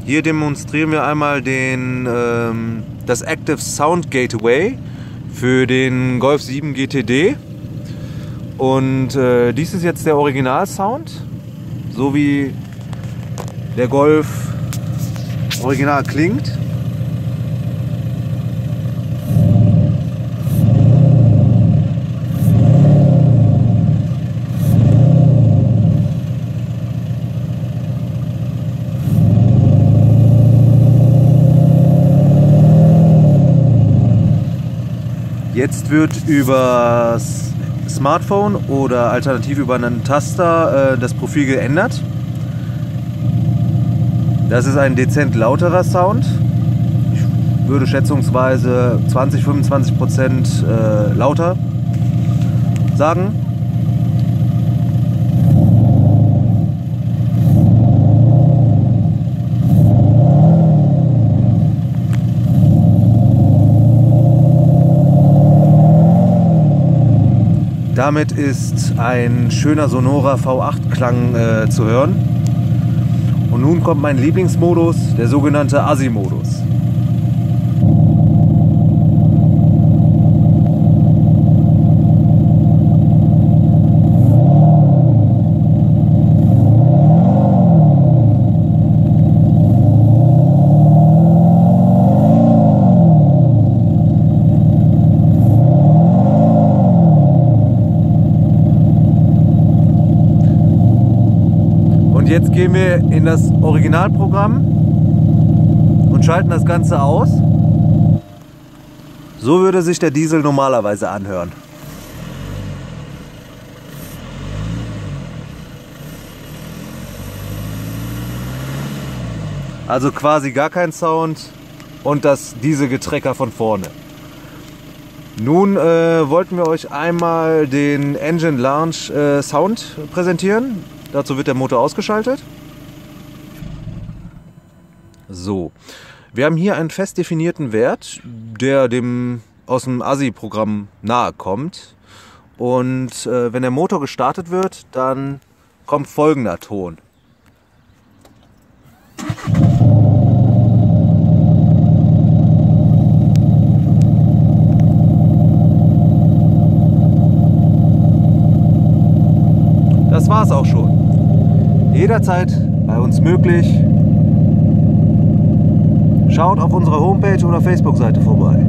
Hier demonstrieren wir einmal das Active Sound Gateway für den Golf 7 GTD. Und dies ist jetzt der Original-Sound, so wie der Golf original klingt. Jetzt wird übers Smartphone oder alternativ über einen Taster das Profil geändert. Das ist ein dezent lauterer Sound. Ich würde schätzungsweise 20–25% lauter sagen. Damit ist ein schöner sonorer V8-Klang zu hören. Und nun kommt mein Lieblingsmodus, der sogenannte ASI-Modus. Und jetzt gehen wir in das Originalprogramm und schalten das Ganze aus. So würde sich der Diesel normalerweise anhören. Also quasi gar kein Sound und das Dieselgetrecker von vorne. Nun wollten wir euch einmal den Engine Launch Sound präsentieren. Dazu wird der Motor ausgeschaltet. So, wir haben hier einen fest definierten Wert, der dem aus dem ASI-Programm nahe kommt. Und wenn der Motor gestartet wird, dann kommt folgender Ton. Das war's auch schon. Jederzeit bei uns möglich. Schaut auf unserer Homepage oder Facebook-Seite vorbei.